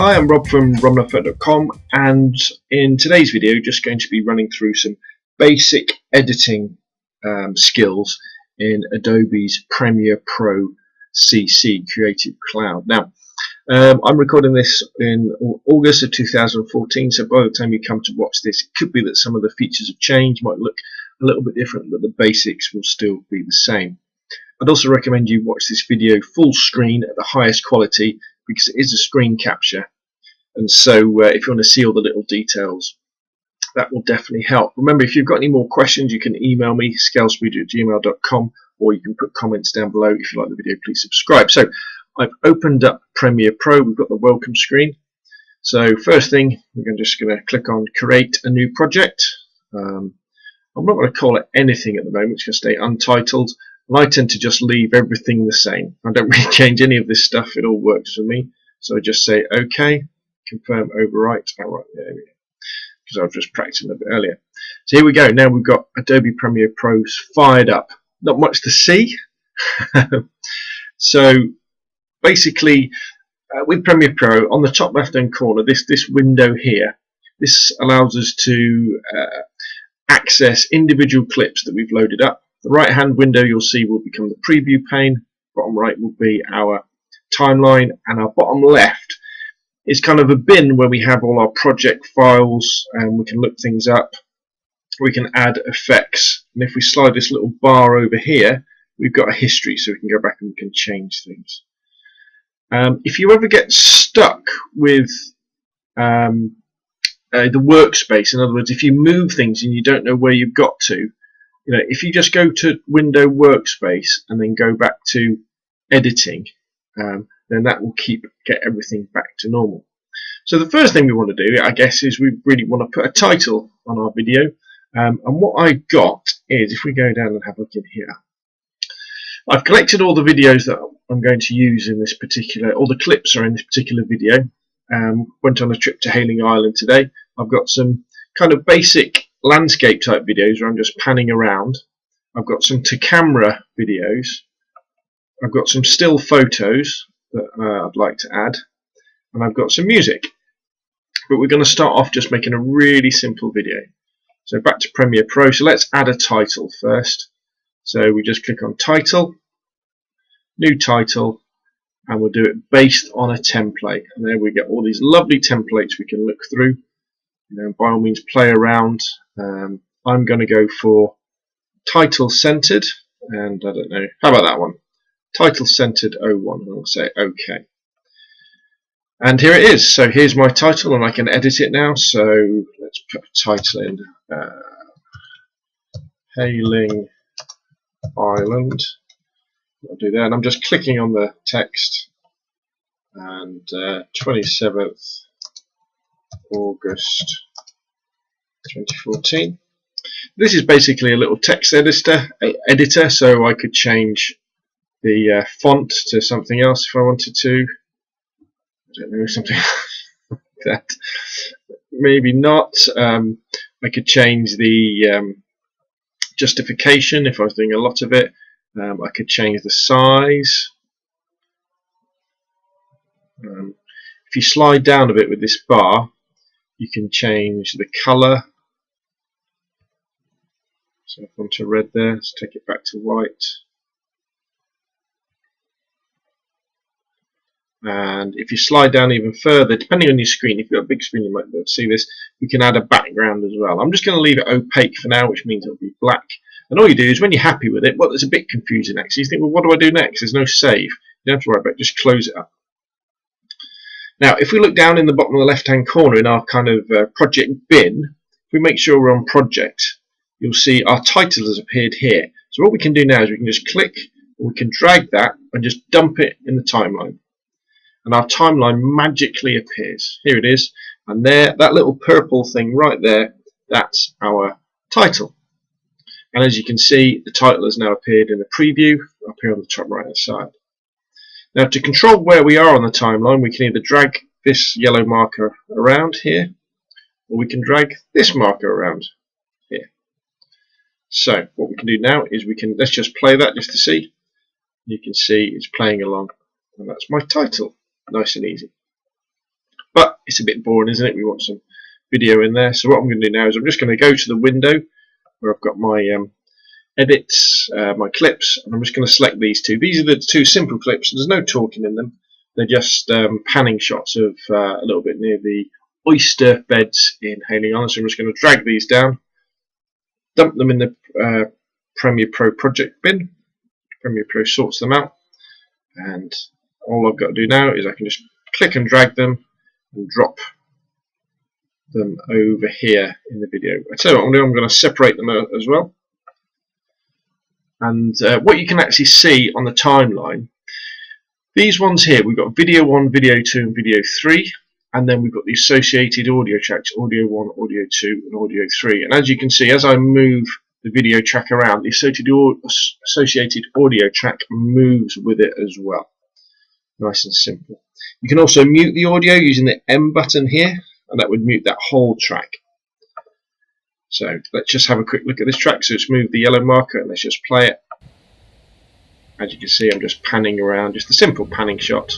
Hi, I'm Rob from robnuffer.com, and in today's video just going to be running through some basic editing skills in Adobe's Premiere Pro CC Creative Cloud. Now I'm recording this in August of 2014, so by the time you come to watch this it could be that some of the features have changed, might look a little bit different, but the basics will still be the same. I'd also recommend you watch this video full screen at the highest quality because it is a screen capture, and so if you want to see all the little details, that will definitely help. Remember, if you've got any more questions, you can email me, scalestudio@gmail.com, or you can put comments down below. If you like the video, please subscribe. So I've opened up Premiere Pro. We've got the welcome screen. So first thing, we're just going to click on create a new project. I'm not going to call it anything at the moment. It's going to stay untitled. And I tend to just leave everything the same. I don't really change any of this stuff. It all works for me. So I just say OK, confirm, overwrite. All right, there we go. Because I was just practicing a bit earlier. So here we go. Now we've got Adobe Premiere Pro fired up. Not much to see. So basically, with Premiere Pro, on the top left-hand corner, this window here, this allows us to access individual clips that we've loaded up. The right-hand window you'll see will become the preview pane. Bottom right will be our timeline, and our bottom left is kind of a bin where we have all our project files, and we can look things up. We can add effects, and if we slide this little bar over here, we've got a history, so we can go back and we can change things. If you ever get stuck with the workspace, in other words, if you move things and you don't know where you've got to, if you just go to Window Workspace and then go back to Editing, then that will get everything back to normal. So the first thing we want to do, I guess, is we really want to put a title on our video. And what I got is, if we go down and have a look in here, I've collected all the videos that I'm going to use in this particular, all the clips are in this particular video. Went on a trip to Hailing Island today. I've got some kind of basic landscape type videos where I'm just panning around. I've got some to camera videos. I've got some still photos that I'd like to add, and I've got some music. But we're going to start off just making a really simple video. So back to Premiere Pro. So let's add a title first. So we just click on title, new title, and we'll do it based on a template. And there we get all these lovely templates we can look through. By all means, play around. I'm going to go for title centered, and I don't know, how about that one? Title centered 01, and I'll say OK. And here it is. So here's my title, and I can edit it now. So let's put a title in, Hailing Island. I'll do that, and I'm just clicking on the text, and 27th August 2014. This is basically a little text editor, so I could change the font to something else if I wanted to. I don't know, something like that. Maybe not. I could change the justification if I was doing a lot of it. I could change the size. If you slide down a bit with this bar, you can change the colour. So I've gone to red there, let's take it back to white. And if you slide down even further, depending on your screen, if you've got a big screen you might be able to see this, you can add a background as well. I'm just going to leave it opaque for now, which means it'll be black. And all you do is, when you're happy with it, well, it's a bit confusing actually. You think, well, what do I do next? There's no save. You don't have to worry about it, just close it up. Now, if we look down in the bottom of the left-hand corner in our kind of project bin, if we make sure we're on project, you'll see our title has appeared here. So what we can do now is we can just click, or we can drag that and just dump it in the timeline. And our timeline magically appears. Here it is. And there, that little purple thing right there, that's our title. And as you can see, the title has now appeared in the preview up here on the top right hand side. Now, to control where we are on the timeline, we can either drag this yellow marker around here, or we can drag this marker around here. So what we can do now is let's just play that just to see. You can see it's playing along, and that's my title. Nice and easy. But It's a bit boring, isn't it? We want some video in there. So what I'm going to do now is I'm just going to go to the window where I've got my edits, my clips, and I'm just going to select these two. These are the two simple clips. There's no talking in them. They're just panning shots of a little bit near the oyster beds in Hayling Island. So I'm just going to drag these down, dump them in the Premiere Pro project bin. Premiere Pro sorts them out, and all I've got to do now is I can just click and drag them and drop them over here in the video. I tell you what I'm doing, I'm going to separate them out as well. And what you can actually see on the timeline, these ones here, we've got video 1, video 2 and video 3, and then we've got the associated audio tracks, audio 1, audio 2 and audio 3. And as you can see, as I move the video track around, the associated audio track moves with it as well. Nice and simple. You can also mute the audio using the M button here, and that would mute that whole track. So let's just have a quick look at this track. So let's move the yellow marker and let's just play it. As you can see, I'm just panning around, just a simple panning shot.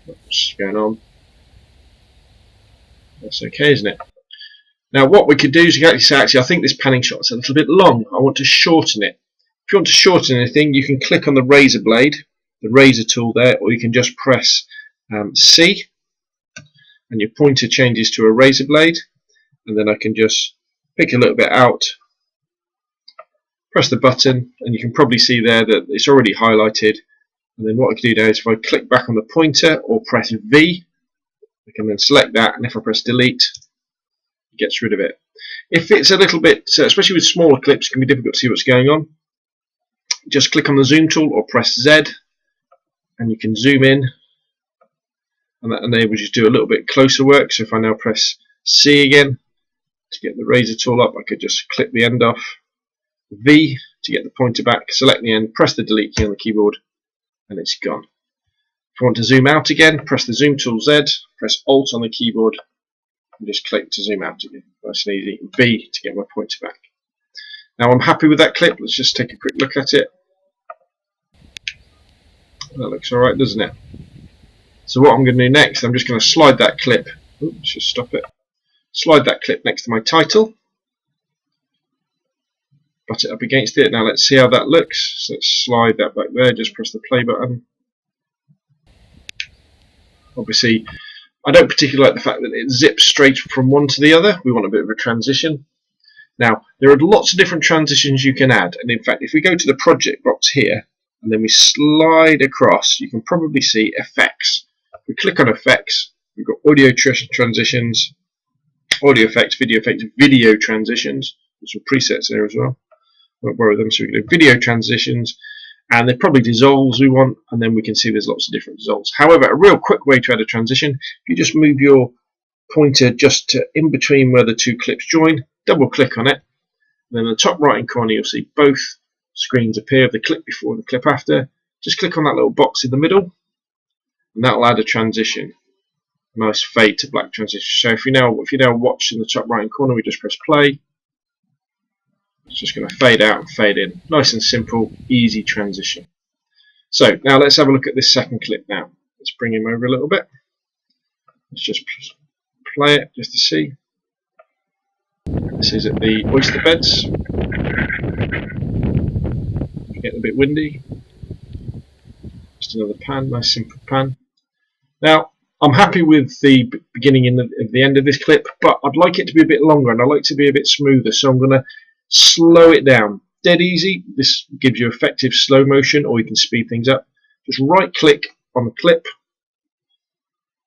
What's going on? That's okay, isn't it? Now what we could do is you can actually say, I think this panning shot's a little bit long. I want to shorten it. If you want to shorten anything, you can click on the razor blade, the razor tool there, or you can just press C, and your pointer changes to a razor blade, and then I can just pick a little bit out, press the button, and you can probably see there that it's already highlighted. And then what I can do now is if I click back on the pointer or press V, I can then select that, and if I press delete, it gets rid of it. If it's a little bit, especially with smaller clips, it can be difficult to see what's going on. Just click on the zoom tool or press Z, and you can zoom in, and that enables you to do a little bit closer work. So if I now press C again to get the razor tool up, I could just clip the end off, V to get the pointer back, select the end, press the delete key on the keyboard, and it's gone. If you want to zoom out again, press the zoom tool Z, press Alt on the keyboard, and just click to zoom out again. Nice and easy. V to get my pointer back. Now I'm happy with that clip. Let's just take a quick look at it. That looks alright, doesn't it? So what I'm going to do next, I'm just going to slide that clip. Oops, just stop it. Slide that clip next to my title. Butt it up against it. Now let's see how that looks. So let's slide that back there. Just press the play button. Obviously, I don't particularly like the fact that it zips straight from one to the other. We want a bit of a transition. Now, there are lots of different transitions you can add. And in fact, if we go to the project box here, and then we slide across, you can probably see effects. We click on effects, we've got audio transitions, audio effects, video transitions. There's some presets there as well. Won't borrow them, so we can do video transitions, and they're probably dissolves we want, and then we can see there's lots of different dissolves. However, a real quick way to add a transition, if you just move your pointer just to in between where the two clips join, double click on it, and then in the top right hand corner you'll see both screens appear, the clip before and the clip after. Just click on that little box in the middle, and that will add a transition. Nice fade to black transition. So if you now watch in the top right hand corner, we just press play. It's just going to fade out and fade in. Nice and simple, easy transition. So now let's have a look at this second clip now. Let's bring him over a little bit. Let's just play it just to see. This is at the oyster beds. Getting a bit windy. Just another pan, nice simple pan. Now I'm happy with the beginning and the end of this clip, but I'd like it to be a bit longer and I'd like it to be a bit smoother, so I'm going to slow it down. Dead easy. This gives you effective slow motion, or you can speed things up. Just right click on the clip,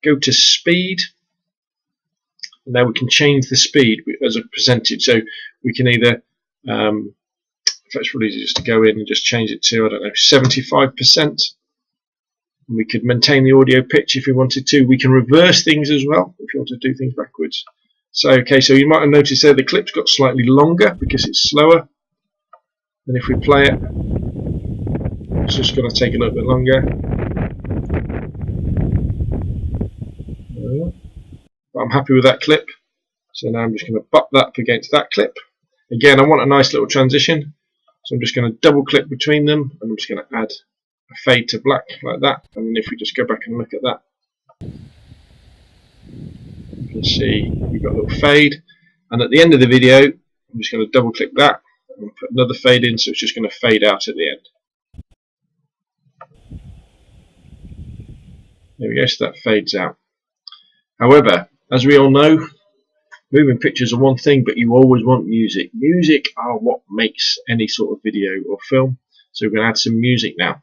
go to speed, and now we can change the speed as a percentage. So we can either it's really easy just to go in and just change it to, I don't know, 75%. We could maintain the audio pitch if we wanted to. We can reverse things as well if you want to do things backwards. So okay, so you might have noticed there the clip's got slightly longer because it's slower. And if we play it, it's just going to take a little bit longer. But I'm happy with that clip. So now I'm just going to butt that up against that clip. Again, I want a nice little transition. So I'm just going to double click between them, and I'm just going to add a fade to black like that. And then if we just go back and look at that, You can see we've got a little fade, and at the end of the video I'm just going to double click that and put another fade in, so it's just going to fade out at the end. There we go, so that fades out. However, as we all know, moving pictures are one thing, but you always want music. Music are what makes any sort of video or film. So we're going to add some music now.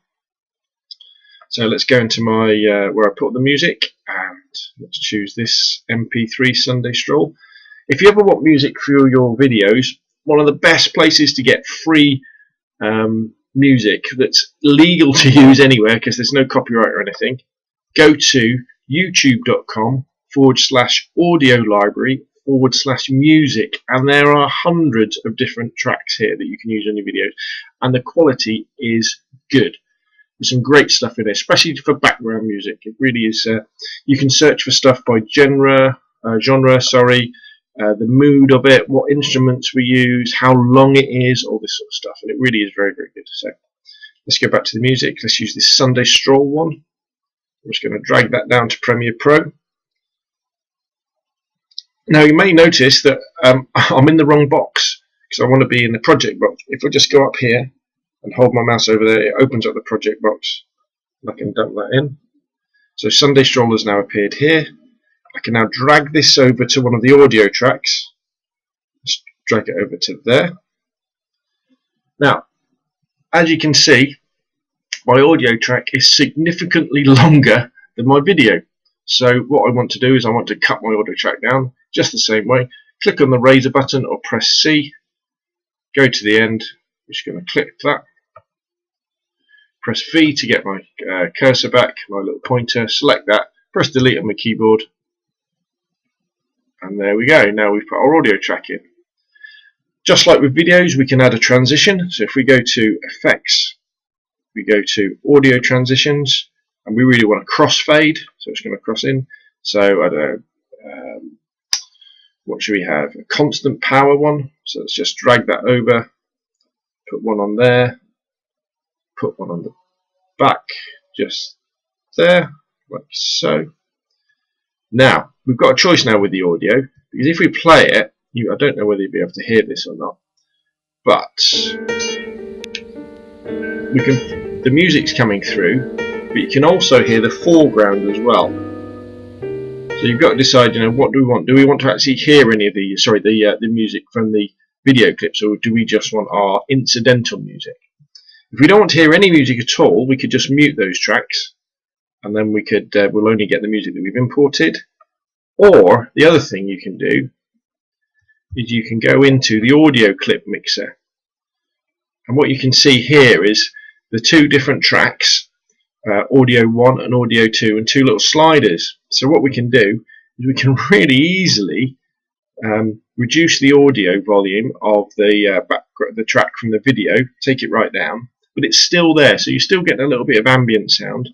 So let's go into my where I put the music, and let's choose this MP3 Sunday Stroll. If you ever want music for your videos, one of the best places to get free music that's legal to use anywhere, because there's no copyright or anything, go to youtube.com/audio library/music, and there are hundreds of different tracks here that you can use on your videos, and the quality is good. There's some great stuff in there, especially for background music. It really is. You can search for stuff by genre, the mood of it, what instruments we use, how long it is, all this sort of stuff, and it really is very, very good. So let's go back to the music. Let's use this Sunday Stroll one. I'm just going to drag that down to Premiere Pro. Now you may notice that I'm in the wrong box, because I want to be in the project box. If I just go up here and hold my mouse over there, it opens up the project box, and I can dump that in. So Sunday Stroll has now appeared here. I can now drag this over to one of the audio tracks. Just drag it over to there. Now, as you can see, my audio track is significantly longer than my video. So what I want to do is I want to cut my audio track down just the same way. Click on the razor button or press C. Go to the end. I'm just going to click that. Press V to get my cursor back, my little pointer. Select that. Press delete on my keyboard. And there we go. Now we've put our audio track in. Just like with videos, we can add a transition. So if we go to Effects, we go to Audio Transitions, and we really want to crossfade, so it's going to cross in. So I don't know, what should we have? A constant power one. So let's just drag that over, put one on there, put one on the back, just there, like so. Now we've got a choice now with the audio, because if we play it, I don't know whether you'll be able to hear this or not, but the music's coming through, but you can also hear the foreground as well. So you've got to decide, what do we want? Do we want to actually hear any of the music from the video clips, or do we just want our incidental music? If we don't want to hear any music at all, we could just mute those tracks, and then we'll only get the music that we've imported. Or the other thing you can do is you can go into the audio clip mixer, and what you can see here is the two different tracks, audio 1 and audio 2, and two little sliders. So what we can do is we can really easily reduce the audio volume of the track from the video, take it right down, but it's still there, so you're still getting a little bit of ambient sound.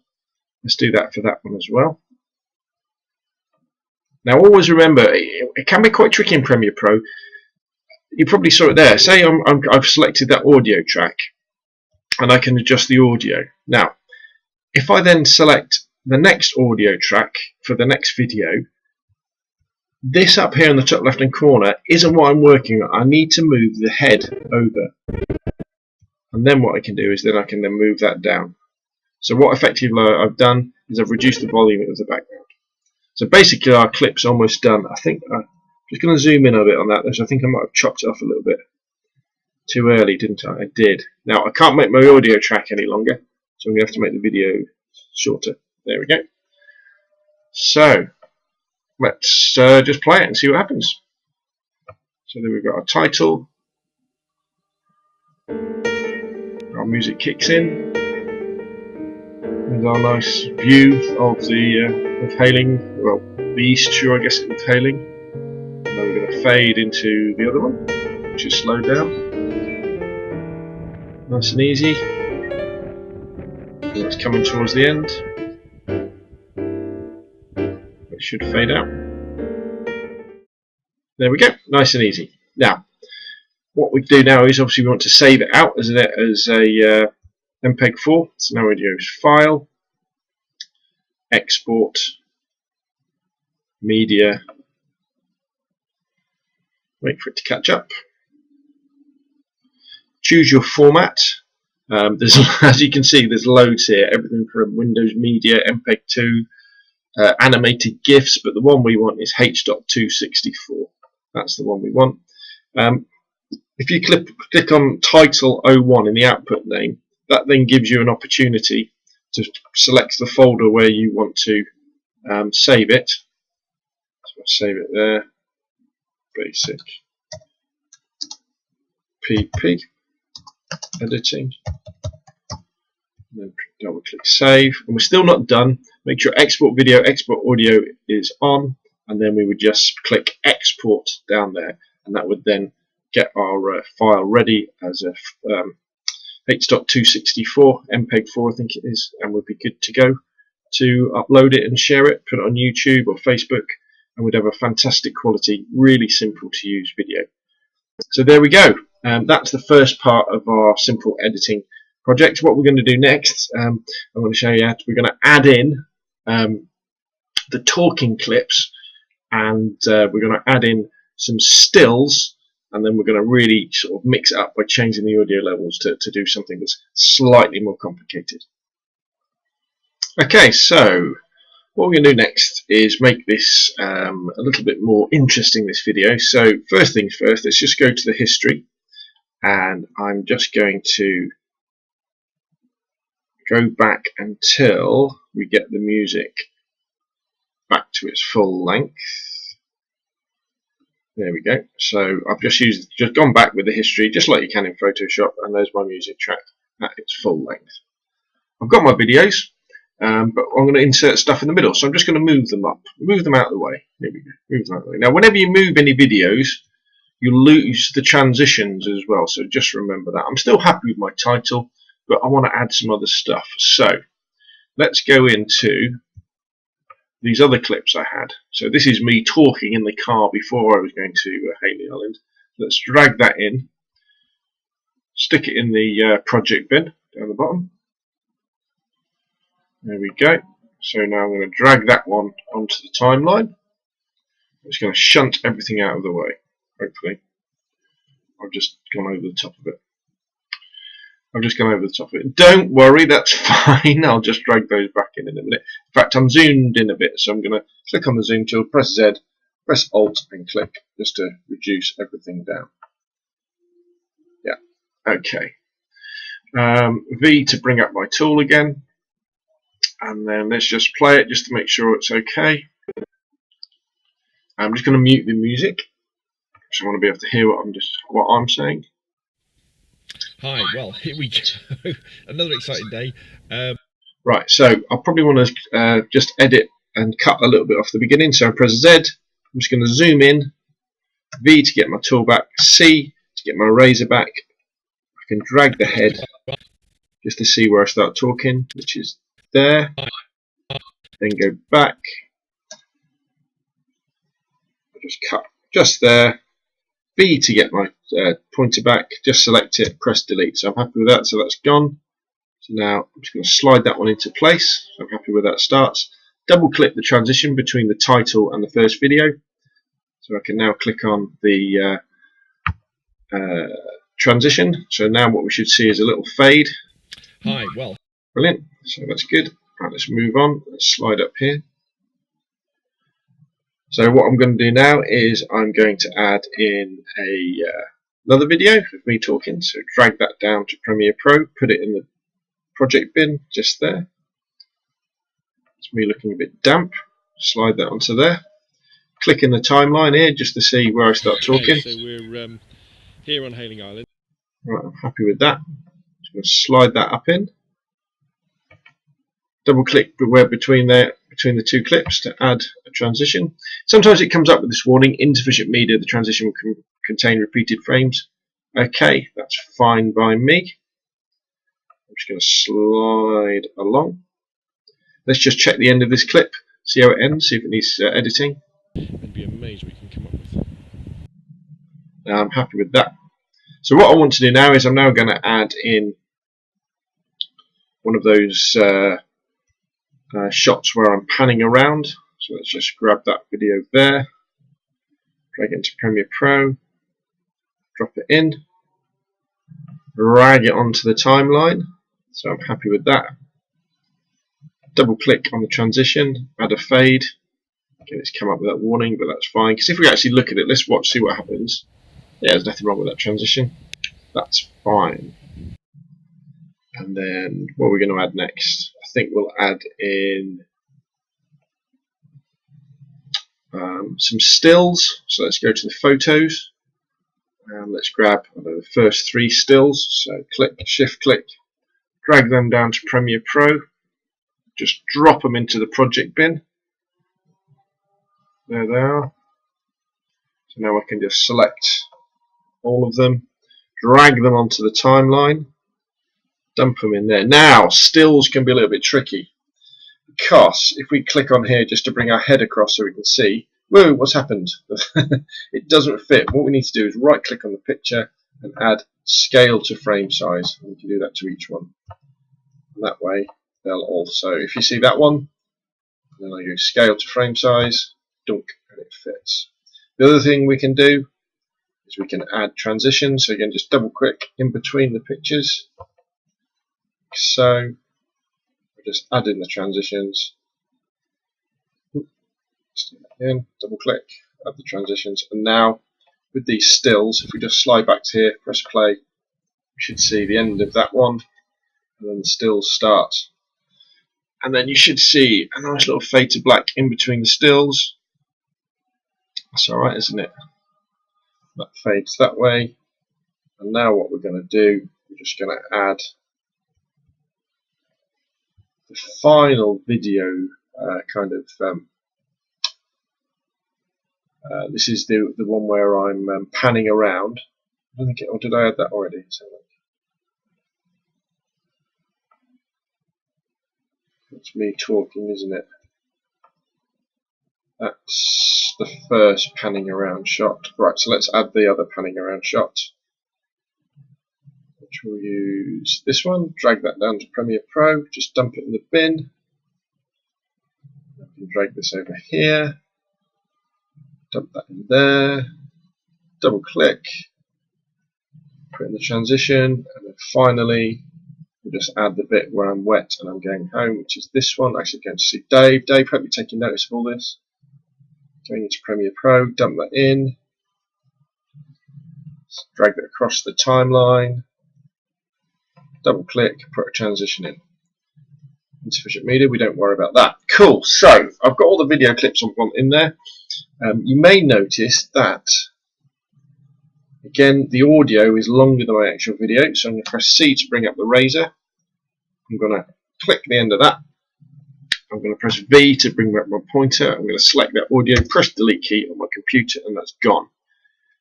Let's do that for that one as well. Now always remember, it can be quite tricky in Premiere Pro. You probably saw it there. Say I've selected that audio track, and I can adjust the audio. Now, if I then select the next audio track for the next video, this up here in the top left hand corner isn't what I'm working on. I need to move the head over, and then what I can do is I can move that down. So what effectively I've done is I've reduced the volume of the background. So basically our clip's almost done. I think I'm just going to zoom in a bit on that, because I think I might have chopped it off a little bit too early, didn't I? I did. Now I can't make my audio track any longer, so I'm going to have to make the video shorter. There we go. So let's just play it and see what happens. So there we've got our title. Our music kicks in. There's our nice view of the hailing, well, the East Shore, I guess it's hailing. Now we're going to fade into the other one, which is slowed down. Nice and easy. It's coming towards the end. It should fade out. There we go, nice and easy. Now, what we do now is obviously we want to save it out as a MPEG-4. So now we do File, Export, media, wait for it to catch up. Choose your format. There's, as you can see, there's loads here, everything from Windows Media, MPEG-2, animated GIFs, but the one we want is H.264. That's the one we want. If you click on title 01 in the output name, that then gives you an opportunity to select the folder where you want to save it. So I'll save it there, basic PP editing, and then double click save, and we're still not done. Make sure export video, export audio is on, and then we would just click export down there, and that would then get our file ready as a H.264 MPEG-4 I think it is, and we'd be good to go to upload it and share it, put it on YouTube or Facebook, and we'd have a fantastic quality, really simple to use video. So there we go. That's the first part of our simple editing project. What we're going to do next, I'm going to show you how we're going to add in the talking clips, and we're going to add in some stills, and then we're going to really sort of mix it up by changing the audio levels to do something that's slightly more complicated. Okay, so what we're going to do next is make this a little bit more interesting, this video. So first things first, let's just go to the history, and I'm just going to go back until we get the music back to its full length. There we go. So I've just gone back with the history, just like you can in Photoshop, and there's my music track at its full length. I've got my videos, but I'm going to insert stuff in the middle, so I'm just going to move them up, move them out of the way. There we go. Move them out of the way. Now, whenever you move any videos, you lose the transitions as well, so just remember that. I'm still happy with my title, but I want to add some other stuff. So let's go into these other clips I had. So this is me talking in the car before I was going to Haley Island. Let's drag that in, stick it in the project bin down the bottom. There we go. So now I'm going to drag that one onto the timeline. I'm just going to shunt everything out of the way. Hopefully, I've just gone over the top of it. I've just gone over the top of it. Don't worry, that's fine. I'll just drag those back in a minute. In fact, I'm zoomed in a bit, so I'm going to click on the zoom tool, press Z, press Alt, and click just to reduce everything down. Yeah, okay. V to bring up my tool again, and then let's just play it just to make sure it's okay. I'm just going to mute the music, because I want to be able to hear what I'm saying. Hi, well, here we go. Another exciting day. Right, so I'll probably want to just edit and cut a little bit off the beginning. So I press Z, I'm just going to zoom in, V to get my tool back, C to get my razor back. I can drag the head just to see where I start talking, which is there. Then go back. I'll just cut just there. V to get my pointer back, just select it, press delete. So I'm happy with that, so that's gone. So now I'm just going to slide that one into place. So I'm happy with that starts. Double click the transition between the title and the first video. So I can now click on the transition. So now what we should see is a little fade. Hi, well. Brilliant. So that's good. Right, let's move on. Let's slide up here. So what I'm going to do now is I'm going to add in another video of me talking. So drag that down to Premiere Pro, put it in the project bin just there. It's me looking a bit damp. Slide that onto there. Click in the timeline here just to see where I start talking. Okay, so we're here on Haley Island. Right, I'm happy with that. Just going to slide that up in. Double click between the two clips to add a transition. Sometimes it comes up with this warning: insufficient media, the transition will contain repeated frames. Okay, that's fine by me. I'm just going to slide along. Let's just check the end of this clip, see how it ends, see if it needs editing. I'd be amazed what we can come up with. I'm happy with that. So what I want to do now is I'm now going to add in one of those shots where I'm panning around. So let's just grab that video there, drag it into Premiere Pro, drop it in, drag it onto the timeline. So I'm happy with that. Double click on the transition, add a fade. Again, it's come up with that warning, but that's fine, because if we actually look at it, let's watch, see what happens. Yeah, there's nothing wrong with that transition. That's fine. And then what are we going to add next? I think we'll add in some stills. So let's go to the photos and let's grab the first 3 stills. So click, shift click, drag them down to Premiere Pro, just drop them into the project bin. There they are. So now I can just select all of them, drag them onto the timeline, dump them in there. Now stills can be a little bit tricky, because if we click on here just to bring our head across so we can see, whoa, what's happened? It doesn't fit. What we need to do is right click on the picture and add scale to frame size, and we can do that to each one. And that way they'll all, so if you see that one, then I go scale to frame size, dunk, and it fits. The other thing we can do is we can add transitions. So again, just double click in between the pictures. So we're just adding the transitions. In, double click, add the transitions, and now with these stills, if we just slide back to here, press play, we should see the end of that one, and then the stills start. And then you should see a nice little fade to black in between the stills. That's alright, isn't it? That fades that way. And now what we're going to do, we're just going to add the final video this is the one where I'm panning around. I think or did I add that already? So it's me talking, isn't it? That's the first panning around shot. Right, so let's add the other panning around shot, which we'll use this one. Drag that down to Premiere Pro, just dump it in the bin. I can drag this over here, dump that in there, double click, put in the transition, and then finally we'll just add the bit where I'm wet and I'm going home, which is this one. Actually going to see Dave. Dave, hope you're taking notice of all this. Going into Premiere Pro, dump that in, drag that across the timeline, double click, put a transition in. Insufficient media, we don't worry about that. Cool, so I've got all the video clips I want in there. You may notice that, again, the audio is longer than my actual video, so I'm going to press C to bring up the razor. I'm going to click the end of that. I'm going to press V to bring up my pointer. I'm going to select that audio, press the delete key on my computer, and that's gone.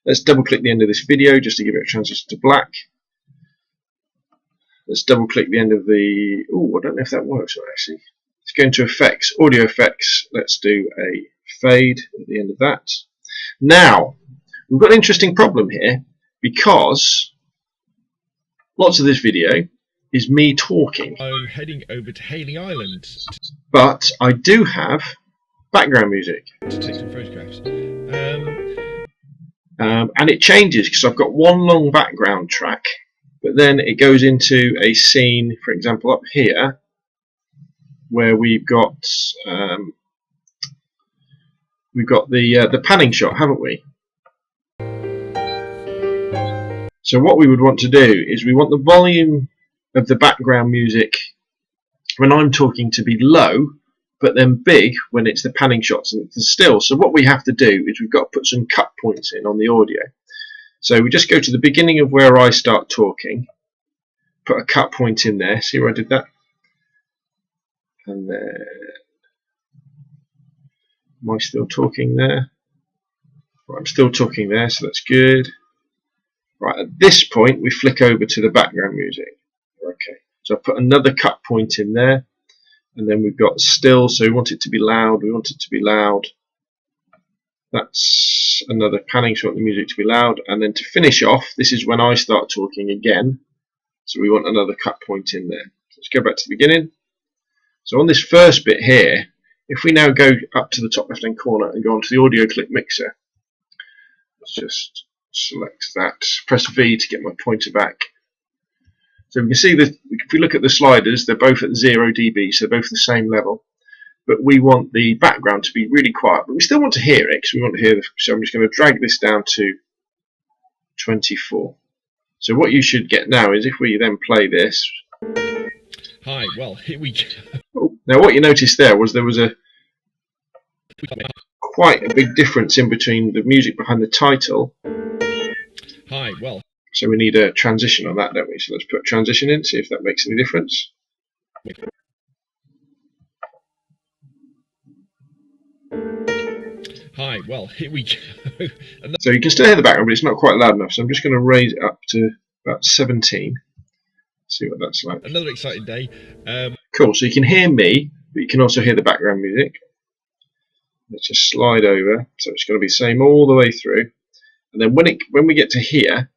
Let's double click the end of this video just to give it a transition to black. Let's double click the end of the, oh, I don't know if that works actually. Let's go into effects, audio effects. Let's do a fade at the end of that. Now, we've got an interesting problem here, because lots of this video is me talking. I'm heading over to Haley Island But I do have background music. to take some photographs. And it changes, because I've got one long background track, but then it goes into a scene, for example, up here, where we've got the panning shot, haven't we? So what we would want to do is we want the volume of the background music when I'm talking to be low, but then big when it's the panning shots and it's the still. So what we have to do is we've got to put some cut points in on the audio. So we just go to the beginning of where I start talking, put a cut point in there. See where I did that? And then, am I still talking there? Right, I'm still talking there, so that's good. Right, at this point we flick over to the background music. Okay, so I put another cut point in there, and then we've got still, so we want it to be loud, we want it to be loud. That's another panning shot, the music to be loud, and then to finish off, this is when I start talking again, so we want another cut point in there. Let's go back to the beginning. So on this first bit here, If we now go up to the top left hand corner and go onto the audio clip mixer, let's just select that, press V to get my pointer back. So we can see that if we look at the sliders, they're both at 0 dB, so both the same level. But we want the background to be really quiet, but we still want to hear it because we want to hear so I'm just going to drag this down to 24. So what you should get now is if we then play this. Hi, well, here we go. Oh, now what you noticed there was quite a big difference in between the music behind the title. Hi, well. So we need a transition on that, don't we? So let's put transition in, see if that makes any difference. Hi, well, here we go. So you can still hear the background, but it's not quite loud enough. So I'm just going to raise it up to about 17. See what that's like. Another exciting day. Cool. So you can hear me, but you can also hear the background music. Let's just slide over. So it's going to be the same all the way through. And then when we get to here,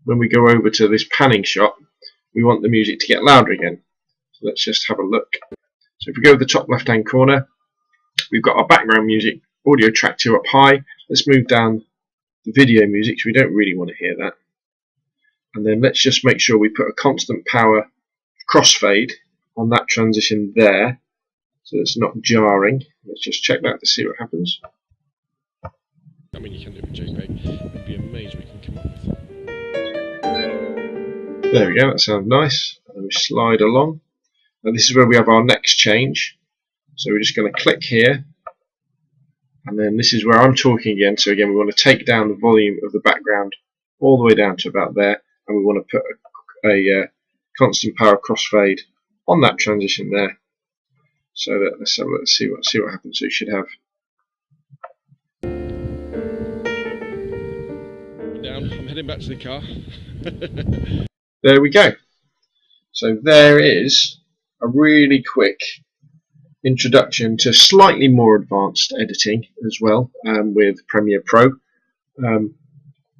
when we go over to this panning shot, we want the music to get louder again. So let's just have a look. So if we go to the top left hand corner, we've got our background music, audio track 2 up high. Let's move down the video music, so we don't really want to hear that. And then let's just make sure we put a constant power crossfade on that transition there, so it's not jarring. Let's just check that to see what happens. I mean, you can do it with JPEG. You'd be amazed what you can come up with. There we go, that sounds nice. And we slide along. Now this is where we have our next change. So we're just going to click here. And then this is where I'm talking again. So again, we want to take down the volume of the background all the way down to about there. And we want to put a constant power crossfade on that transition there. So that, let's have a look, see what happens. So you should have. Down. I'm heading back to the car. There we go. So there is a really quick introduction to slightly more advanced editing as well with Premiere Pro.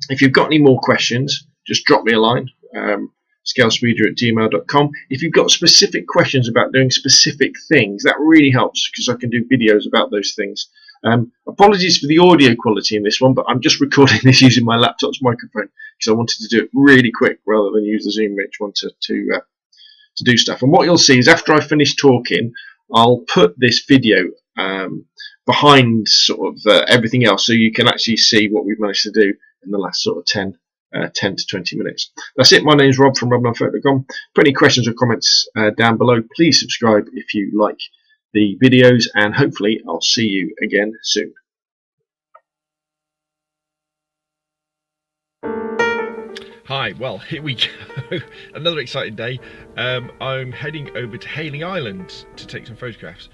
If you've got any more questions, just drop me a line, scalespeeder@gmail.com. If you've got specific questions about doing specific things, that really helps because I can do videos about those things. Apologies for the audio quality in this one, but I'm just recording this using my laptop's microphone because I wanted to do it really quick rather than use the Zoom Rich one to do stuff. And what you'll see is after I finish talking, I'll put this video behind sort of everything else, so you can actually see what we've managed to do in the last sort of 10 to 20 minutes. That's it. My name's Rob from roblandphoto.com. Put any questions or comments down below. Please subscribe if you like the videos, and hopefully I'll see you again soon. Hi, well, here we go. Another exciting day. I'm heading over to Hayling Island to take some photographs.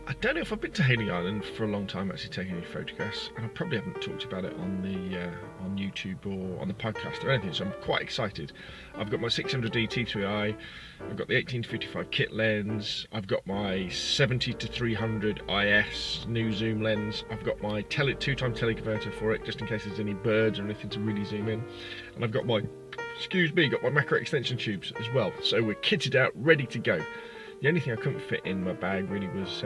I don't know if I've been to Hayling Island for a long time actually taking any photographs, and I probably haven't talked about it on YouTube or on the podcast or anything, so I'm quite excited. I've got my 600D T3i, I've got the 18-55 kit lens, I've got my 70-300 IS new zoom lens, I've got my 2-time teleconverter for it just in case there's any birds or anything to really zoom in, and I've got my macro extension tubes as well. So we're kitted out, ready to go. The only thing I couldn't fit in my bag really was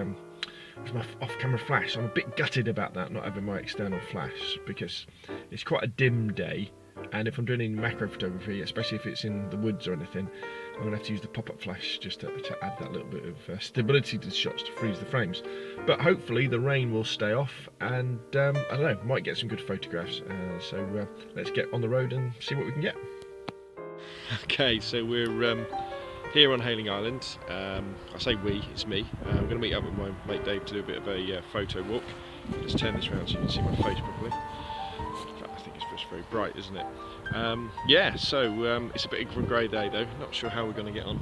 my off-camera flash. I'm a bit gutted about that, not having my external flash, because it's quite a dim day, and if I'm doing any macro photography, especially if it's in the woods or anything, I'm going to have to use the pop-up flash just to add that little bit of stability to the shots to freeze the frames. But hopefully the rain will stay off, and I don't know, might get some good photographs. So let's get on the road and see what we can get. Okay, so we're here on Hayling Island. I say we, it's me. I'm going to meet up with my mate Dave to do a bit of a photo walk. Just turn this around so you can see my face properly. In fact, I think it's just very bright, isn't it? Yeah, so it's a bit of a grey day though. Not sure how we're going to get on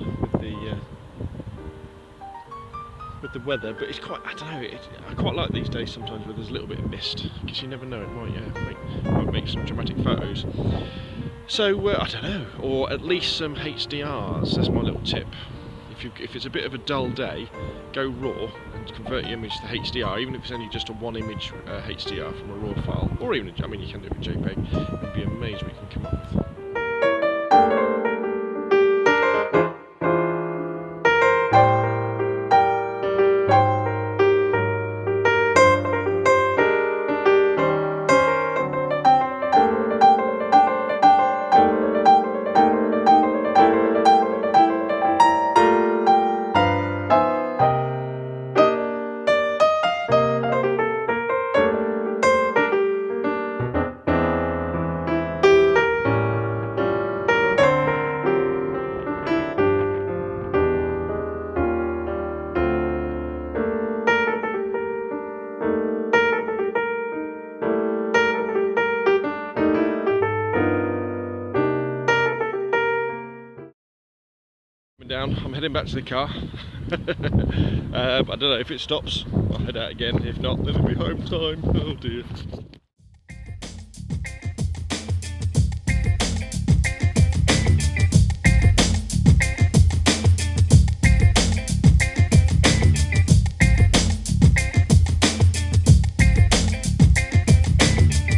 with the weather, but it's quite, I don't know, I quite like these days sometimes where there's a little bit of mist, because you never know, it might make some dramatic photos. So I don't know, or at least some HDRs. That's my little tip. If it's a bit of a dull day, go RAW and convert your image to HDR, even if it's only just a one image HDR from a RAW file, or even I mean you can do it with JPEG. You'd be amazed what you can come up with. down. I'm heading back to the car. I don't know if it stops, I'll head out again. If not, then it'll be home time. Oh dear.